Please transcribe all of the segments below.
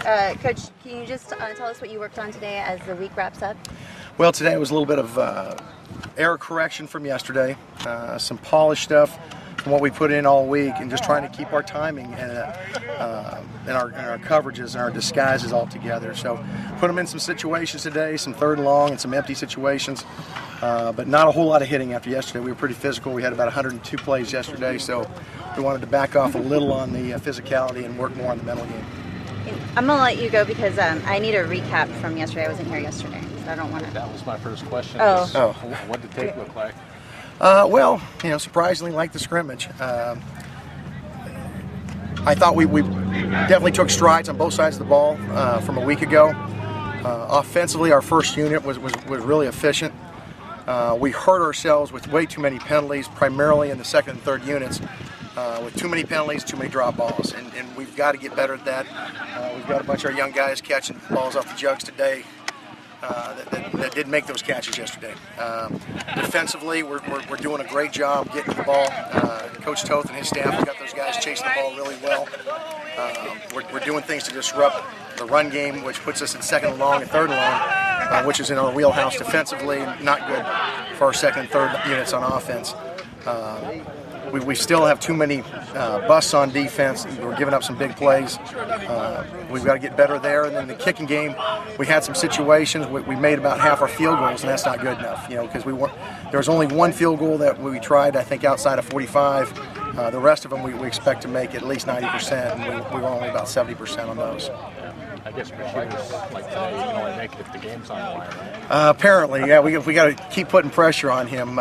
Coach, can you just tell us what you worked on today as the week wraps up? Well, today was a little bit of error correction from yesterday, some polished stuff from what we put in all week, and just trying to keep our timing and our coverages and our disguises all together. So put them in some situations today, some third and long and some empty situations, but not a whole lot of hitting after yesterday. We were pretty physical. We had about 102 plays yesterday, so we wanted to back off a little on the physicality and work more on the mental game. I'm going to let you go because I need a recap from yesterday. I wasn't here yesterday, so I don't want to. That was my first question. Oh. What did tape look like? Well, surprisingly like the scrimmage. I thought we definitely took strides on both sides of the ball from a week ago. Offensively, our first unit was really efficient. We hurt ourselves with way too many penalties, primarily in the second and third units, with too many penalties, too many drop balls, and we've got to get better at that. We've got a bunch of our young guys catching balls off the jugs today that didn't make those catches yesterday. Defensively, we're doing a great job getting the ball. Coach Toth and his staff have got those guys chasing the ball really well. We're doing things to disrupt the run game, which puts us in second and long and third and long, which is in our wheelhouse defensively, not good for our second and third units on offense. We still have too many busts on defense. We're giving up some big plays. We've got to get better there. And then the kicking game, we had some situations. We made about half our field goals, and that's not good enough. Because there was only one field goal that we tried, I think, outside of 45. The rest of them we expect to make at least 90%, and we were only about 70% on those. I guess Bashir's like today, you can only make it if the game's on the line, right? Apparently, yeah. We got to keep putting pressure on him.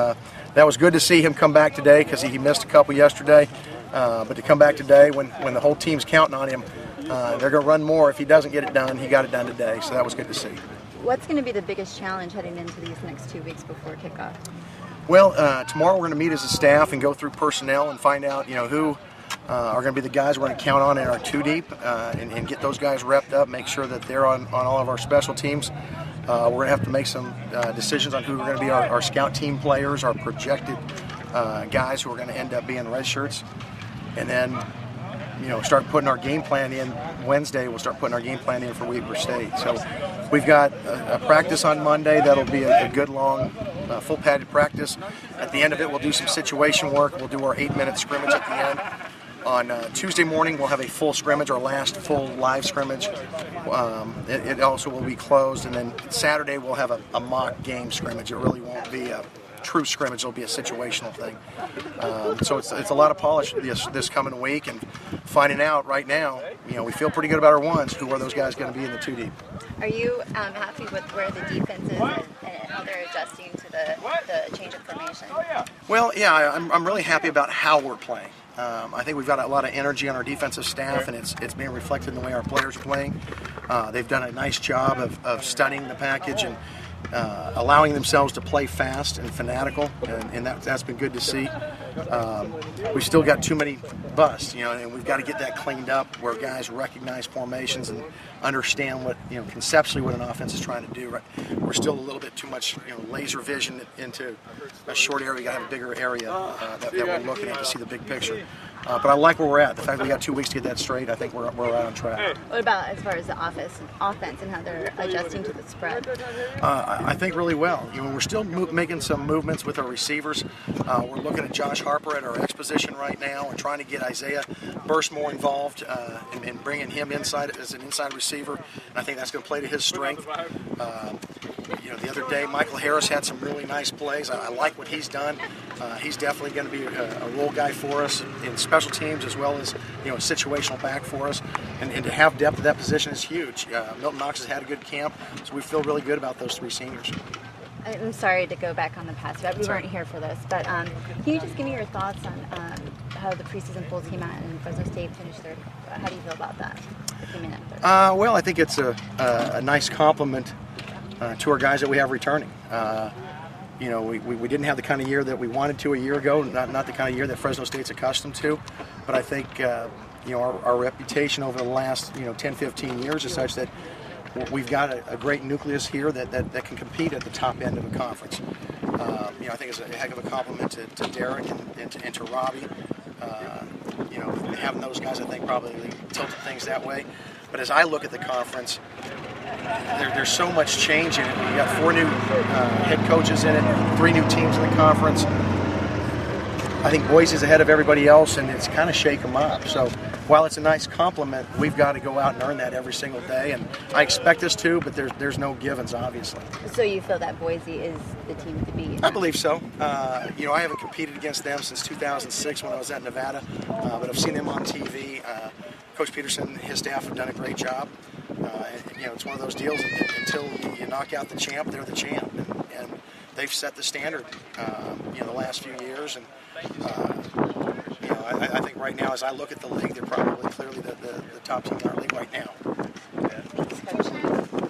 That was good to see him come back today because he missed a couple yesterday. But to come back today when the whole team's counting on him, they're going to run more. If he doesn't get it done, he got it done today. So that was good to see. What's going to be the biggest challenge heading into these next 2 weeks before kickoff? Well, tomorrow we're going to meet as a staff and go through personnel and find out, who are going to be the guys we're going to count on in our two deep and get those guys repped up, make sure that they're on all of our special teams. We're going to have to make some decisions on who are going to be our scout team players, our projected guys who are going to end up being red shirts. And then, start putting our game plan in. Wednesday, we'll start putting our game plan in for Weber State. So we've got a practice on Monday. That'll be a good, long, full padded practice. At the end of it, we'll do some situation work. We'll do our 8-minute scrimmage at the end. On Tuesday morning, we'll have a full scrimmage, our last full live scrimmage. It also will be closed, and then Saturday we'll have a mock game scrimmage. It really won't be a true scrimmage; it'll be a situational thing. So it's a lot of polish this coming week, and finding out right now. We feel pretty good about our ones. Who are those guys going to be in the two deep? Are you happy with where the defense is and how they're adjusting to the change of formation? Well, yeah, I'm really happy about how we're playing. I think we've got a lot of energy on our defensive staff, and it's being reflected in the way our players are playing. They've done a nice job of studying the package and allowing themselves to play fast and fanatical, and that's been good to see. We've still got too many busts, and we've got to get that cleaned up where guys recognize formations and understand what, conceptually what an offense is trying to do. Right? We're still a little bit too much, laser vision into a short area. We got to have a bigger area that we're looking at to see the big picture. But I like where we're at. The fact that we got 2 weeks to get that straight, I think we're right on track. What about as far as the offense and how they're adjusting to the spread? I think really well. We're still making some movements with our receivers. We're looking at Josh Harper at our X position right now and trying to get Isaiah Burst more involved and bringing him inside as an inside receiver. And I think that's going to play to his strength. The other day, Michael Harris had some really nice plays. I like what he's done. He's definitely going to be a role guy for us in special teams as well as a situational back for us. And to have depth at that position is huge. Milton Knox has had a good camp, so we feel really good about those three seniors. I'm sorry to go back on the past, but we weren't here for this. But can you just give me your thoughts on how the preseason polls came out and Fresno State finished third? How do you feel about that? Well, I think it's a nice compliment to our guys that we have returning. We didn't have the kind of year that we wanted to a year ago, not the kind of year that Fresno State's accustomed to. But I think our reputation over the last 10, 15 years is such that we've got a great nucleus here that can compete at the top end of a conference. I think it's a heck of a compliment to Derek and to Robbie. Having those guys, I think, probably tilted things that way. But as I look at the conference, there's so much change in it. You got 4 new head coaches in it, 3 new teams in the conference. I think Boise's ahead of everybody else, and it's kind of shake them up. So while it's a nice compliment, we've got to go out and earn that every single day, and I expect us to, but there's no givens, obviously. So you feel that Boise is the team to beat? I believe so. You know, I haven't competed against them since 2006 when I was at Nevada, but I've seen them on TV. Coach Peterson and his staff have done a great job. You know, it's one of those deals, until you knock out the champ, they're the champ. And they've set the standard, you know, the last few years. And, you know, I think right now, as I look at the league, they're probably clearly the top team in our league right now. Thanks, Coach.